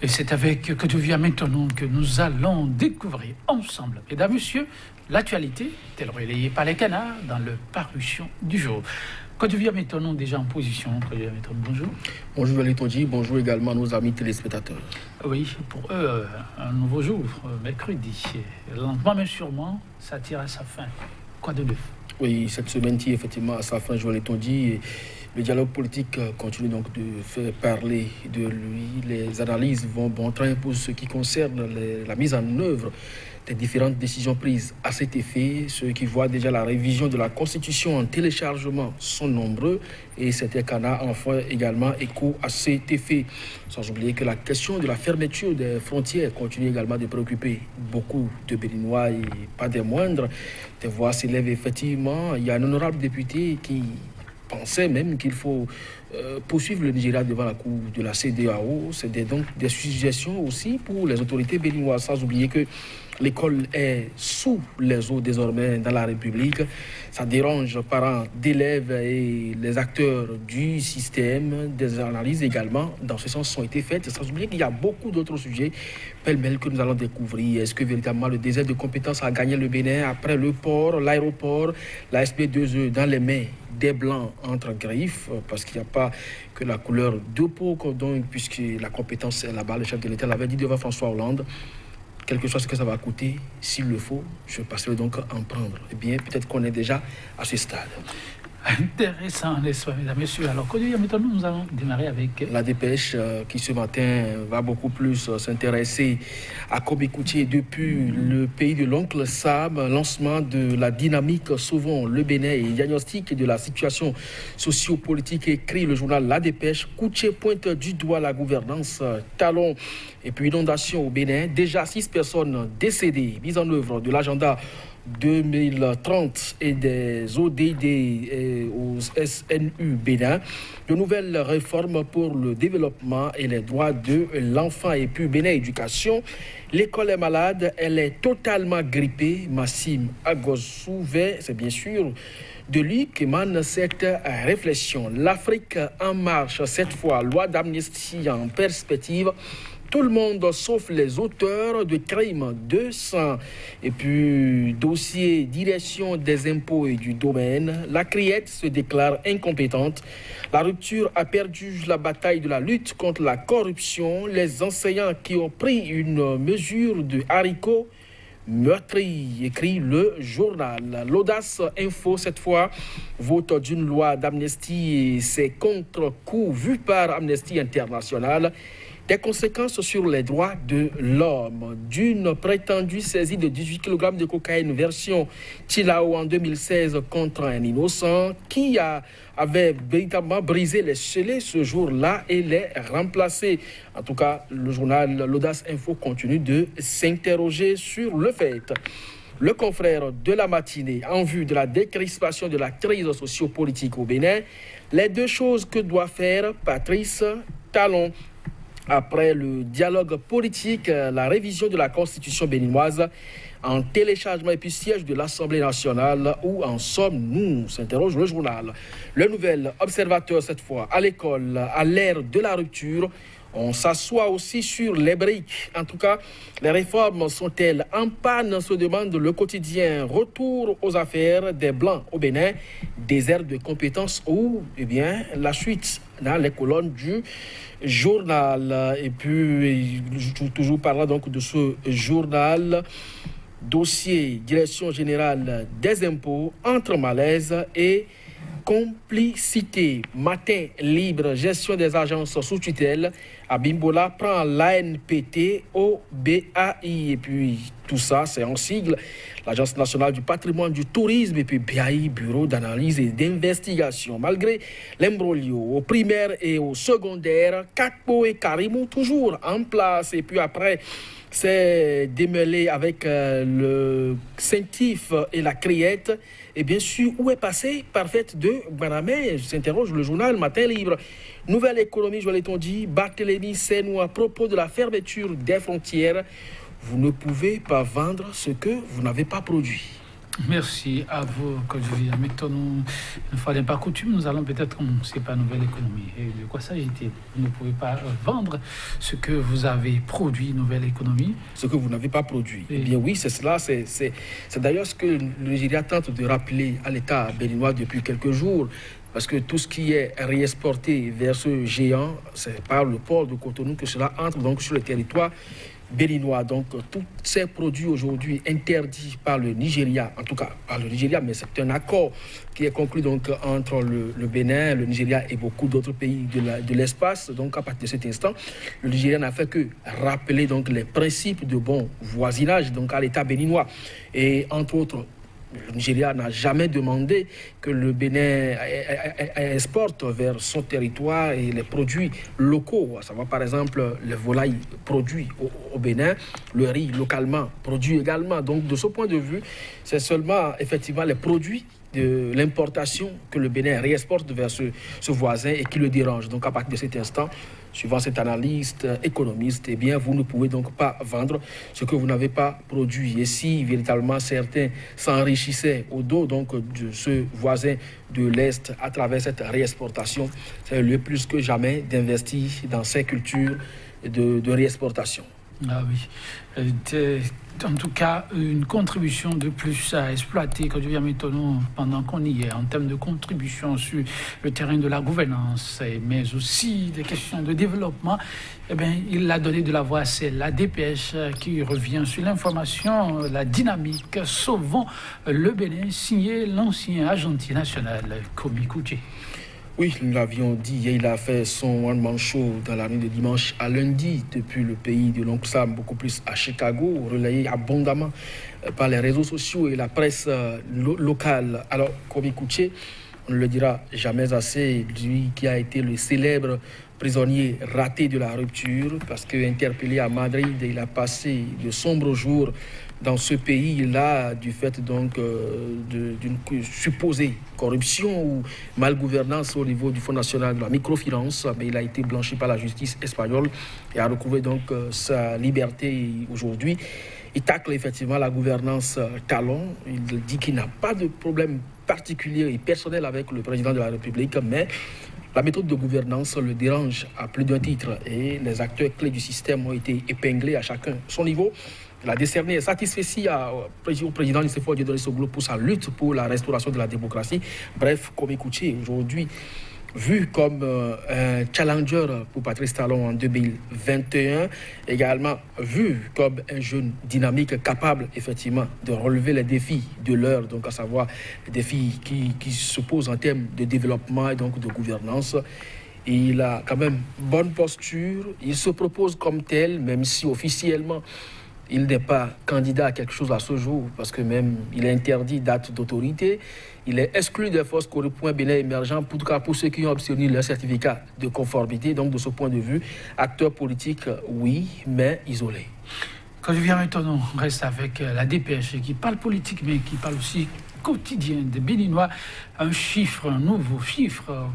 Et c'est avec Que devient maintenant que nous allons découvrir ensemble, mesdames, messieurs, l'actualité, telle relayée par les canards dans le parution du jour. Que devient maintenant déjà en position. Que devient maintenant, bonjour. Bonjour Valétondi, bonjour également à nos amis téléspectateurs. Oui, pour eux, un nouveau jour, mercredi. Lentement mais sûrement, ça tire à sa fin. Quoi de neuf? Oui, cette semaine tire effectivement à sa fin, Valétondi. Le dialogue politique continue donc de faire parler de lui. Les analyses vont bon train pour ce qui concerne la mise en œuvre des différentes décisions prises à cet effet. Ceux qui voient déjà la révision de la Constitution en téléchargement sont nombreux et certains canards en font également écho à cet effet. Sans oublier que la question de la fermeture des frontières continue également de préoccuper beaucoup de Béninois et pas des moindres. Des voix s'élèvent effectivement. Il y a un honorable député qui pensait même qu'il faut poursuivre le Nigeria devant la cour de la CEDEAO. C'est donc des suggestions aussi pour les autorités béninoises, sans oublier que l'école est sous les eaux désormais dans la République. Ça dérange parents d'élèves et les acteurs du système. Des analyses également dans ce sens ont été faites, sans oublier qu'il y a beaucoup d'autres sujets pêle-mêle que nous allons découvrir. Est-ce que véritablement le désert de compétences a gagné le Bénin après le port, l'aéroport, la SP2E dans les mains des Blancs entre griffes, parce qu'il n'y a pas que la couleur de peau, donc, puisque la compétence est là-bas. Le chef de l'État l'avait dit devant François Hollande. Quel que soit ce que ça va coûter, s'il le faut, je passerai donc à en prendre. Eh bien, peut-être qu'on est déjà à ce stade. Intéressant, n'est-ce pas, mesdames, messieurs. Alors, maintenant, nous allons démarrer avec la dépêche qui, ce matin, va beaucoup plus s'intéresser à Kobe-Koutié depuis le pays de l'oncle Sam, lancement de la dynamique Sauvons le Bénin et diagnostic de la situation socio-politique, écrit le journal La Dépêche. Koutié pointe du doigt la gouvernance, talon et puis inondation au Bénin. Déjà 6 personnes décédées, mise en œuvre de l'agenda 2030 et des ODD aux SNU Bénin, de nouvelles réformes pour le développement et les droits de l'enfant et puis Bénin Éducation. L'école est malade, elle est totalement grippée. Massim Agosouvé, c'est bien sûr de lui qu'émane cette réflexion. L'Afrique en marche, cette fois, loi d'amnistie en perspective. Tout le monde sauf les auteurs de crimes 200. Et puis, dossier direction des impôts et du domaine. La CRIET se déclare incompétente. La rupture a perdu la bataille de la lutte contre la corruption. Les enseignants qui ont pris une mesure de haricot meurtri, écrit le journal. L'audace info, cette fois, vote d'une loi d'amnistie et ses contre-coups vus par Amnesty International. Des conséquences sur les droits de l'homme, d'une prétendue saisie de 18 kg de cocaïne version Tilao en 2016 contre un innocent qui avait véritablement brisé les scellés ce jour-là et les remplacé. En tout cas, le journal L'Audace Info continue de s'interroger sur le fait. Le confrère de la matinée, en vue de la décrispation de la crise socio-politique au Bénin, les deux choses que doit faire Patrice Talon. Après le dialogue politique, la révision de la Constitution béninoise en téléchargement et puis siège de l'Assemblée nationale, où en sommes-nous, s'interroge le journal. Le nouvel observateur, cette fois, à l'école, à l'ère de la rupture. On s'assoit aussi sur les briques. En tout cas, les réformes sont-elles en panne, se demande le quotidien. Retour aux affaires des Blancs au Bénin, désert de compétences ou, eh bien, la suite dans les colonnes du journal. Et puis, toujours parlant donc de ce journal, dossier direction générale des impôts, entre malaise et complicité. Matin libre, gestion des agences sous tutelle. Abimbola prend l'ANPT au BAI. Et puis tout ça, c'est en sigle. L'Agence nationale du patrimoine du tourisme et puis BAI, Bureau d'analyse et d'investigation. Malgré l'imbroglio au primaire et au secondaire, Kakpo et Karimou toujours en place. Et puis après, c'est démêlé avec le Saintif et la Criette. Et bien sûr, où est passé Parfaite de Guanamé? S'interroge le journal Matin Libre. Nouvelle économie, je l'ai dit, Barthélémy Senou à propos de la fermeture des frontières. Vous ne pouvez pas vendre ce que vous n'avez pas produit. Merci à vous, Coach Vivian. Mettons-nous, une fois n'est pas coutume, nous allons peut-être commencer par nouvelle économie. Et de quoi s'agit-il? Vous ne pouvez pas vendre ce que vous avez produit, nouvelle économie. Ce que vous n'avez pas produit. Oui. Eh bien oui, c'est cela. C'est d'ailleurs ce que le Nigeria tente de rappeler à l'État béninois depuis quelques jours. Parce que tout ce qui est réexporté vers ce géant, c'est par le port de Cotonou que cela entre donc sur le territoire béninois. Donc, tous ces produits aujourd'hui interdits par le Nigeria, en tout cas par le Nigeria, mais c'est un accord qui est conclu donc entre le Bénin, le Nigeria et beaucoup d'autres pays de l'espace. Donc, à partir de cet instant, le Nigeria n'a fait que rappeler donc les principes de bon voisinage donc à l'État béninois. Et entre autres, le Nigeria n'a jamais demandé que le Bénin exporte vers son territoire et les produits locaux, à savoir par exemple les volailles produits au Bénin, le riz localement produit également. Donc de ce point de vue, c'est seulement effectivement les produits de l'importation que le Bénin réexporte vers ce voisin et qui le dérange. Donc à partir de cet instant, suivant cet analyste économiste, eh bien, vous ne pouvez donc pas vendre ce que vous n'avez pas produit. Et si véritablement certains s'enrichissaient au dos donc, de ce voisin de l'Est à travers cette réexportation, c'est le plus que jamais d'investir dans ces cultures de réexportation. Ah oui. En tout cas, une contribution de plus à exploiter, quand je viens maintenant, pendant qu'on y est, en termes de contribution sur le terrain de la gouvernance, mais aussi des questions de développement, eh bien, il a donné de la voix, c'est la dépêche qui revient sur l'information, la dynamique, sauvons le Bénin, signé l'ancien agenti national, Komi Kouché. Oui, nous l'avions dit, il a fait son one-man show dans la nuit de dimanche à lundi depuis le pays de l'Oncle Sam, beaucoup plus à Chicago, relayé abondamment par les réseaux sociaux et la presse locale. Alors, Komi Kouché, on ne le dira jamais assez, lui qui a été le célèbre prisonnier raté de la rupture, parce qu'interpellé à Madrid, il a passé de sombres jours dans ce pays-là, du fait donc d'une supposée corruption ou malgouvernance au niveau du Fonds national de la microfinance, mais il a été blanchi par la justice espagnole et a retrouvé donc sa liberté aujourd'hui. Il tacle effectivement la gouvernance talon. Il dit qu'il n'a pas de problème particulier et personnel avec le président de la République, mais la méthode de gouvernance le dérange à plus d'un titre et les acteurs clés du système ont été épinglés à chacun son niveau. Il a décerné satisfecit au président Nicéphore Dieudonné Soglo pour sa lutte pour la restauration de la démocratie. Bref, Komi Kouché, aujourd'hui, vu comme un challenger pour Patrice Talon en 2021, également vu comme un jeune dynamique capable effectivement de relever les défis de l'heure, donc à savoir les défis qui se posent en termes de développement et donc de gouvernance. Il a quand même bonne posture, il se propose comme tel, même si officiellement il n'est pas candidat à quelque chose à ce jour, parce que même il est interdit d'acte d'autorité. Il est exclu des forces Corée Bénin émergent, pour ceux qui ont obtenu leur certificat de conformité. Donc, de ce point de vue, acteur politique, oui, mais isolé. Quand je viens maintenant, on reste avec la dépêche qui parle politique, mais qui parle aussi quotidien des Béninois. Un nouveau chiffre,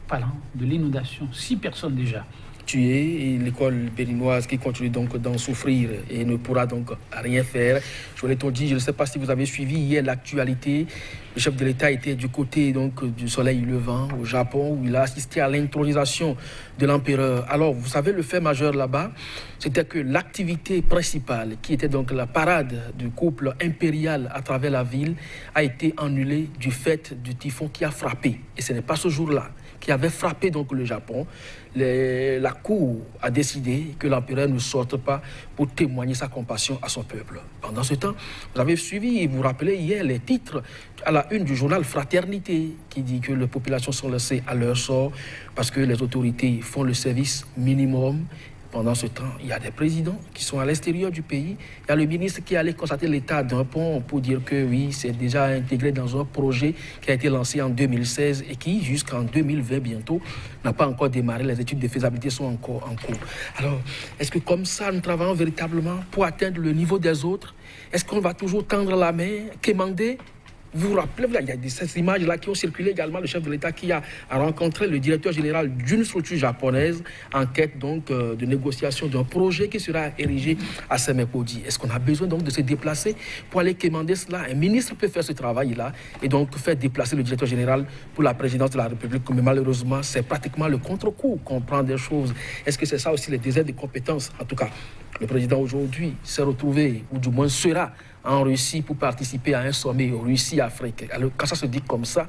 parlant de l'inondation. 6 personnes déjà tués et l'école béninoise qui continue donc d'en souffrir et ne pourra donc rien faire. Je l'ai dit, je ne sais pas si vous avez suivi hier l'actualité. Le chef de l'État était du côté donc du soleil levant au Japon où il a assisté à l'intronisation de l'empereur. Alors, vous savez, le fait majeur là-bas, c'était que l'activité principale, qui était donc la parade du couple impérial à travers la ville, a été annulée du fait du typhon qui a frappé. Et ce n'est pas ce jour-là qui avait frappé donc le Japon. La cour a décidé que l'empereur ne sorte pas pour témoigner sa compassion à son peuple. Pendant ce temps, vous avez suivi et vous rappelez hier les titres à la une du journal Fraternité qui dit que les populations sont laissées à leur sort parce que les autorités font le service minimum. Pendant ce temps, il y a des présidents qui sont à l'extérieur du pays. Il y a le ministre qui est allé constater l'état d'un pont pour dire que oui, c'est déjà intégré dans un projet qui a été lancé en 2016 et qui, jusqu'en 2020 bientôt, n'a pas encore démarré. Les études de faisabilité sont encore en cours. Alors, est-ce que comme ça, nous travaillons véritablement pour atteindre le niveau des autres? Est-ce qu'on va toujours tendre la main, quémander? Vous vous rappelez, il y a ces images-là qui ont circulé également, le chef de l'État qui a rencontré le directeur général d'une structure japonaise en quête donc de négociation d'un projet qui sera érigé à Sémékodi. Est-ce qu'on a besoin donc de se déplacer pour aller commander cela? Un ministre peut faire ce travail-là et donc faire déplacer le directeur général pour la présidence de la République. Mais malheureusement, c'est pratiquement le contre-coup qu'on prend des choses. Est-ce que c'est ça aussi les déserts de compétences? En tout cas, le président aujourd'hui s'est retrouvé, ou du moins sera en Russie pour participer à un sommet Russie-Afrique. Alors, quand ça se dit comme ça,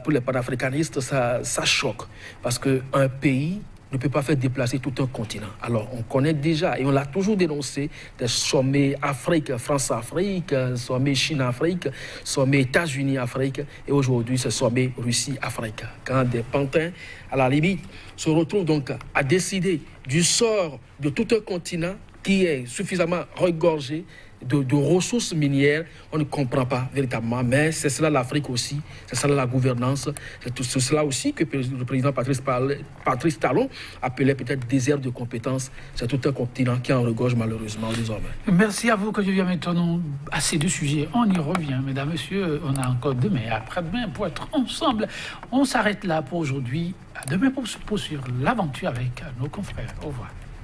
pour les panafricanistes, ça choque. Parce qu'un pays ne peut pas faire déplacer tout un continent. Alors, on connaît déjà, et on l'a toujours dénoncé, des sommets Afrique, France-Afrique, sommets Chine-Afrique, sommets États-Unis-Afrique, et aujourd'hui, ce sommet Russie-Afrique. Quand des pantins, à la limite, se retrouvent donc à décider du sort de tout un continent qui est suffisamment regorgé de ressources minières, on ne comprend pas véritablement, mais c'est cela l'Afrique aussi, c'est cela la gouvernance, c'est cela aussi que le président Patrice Talon appelait peut-être désert de compétences. C'est tout un continent qui en regorge malheureusement désormais. Merci à vous que je viens maintenant à ces deux sujets. On y revient, mesdames, messieurs, on a encore demain et après-demain pour être ensemble. On s'arrête là pour aujourd'hui. À demain pour se poursuivre l'aventure avec nos confrères. Au revoir.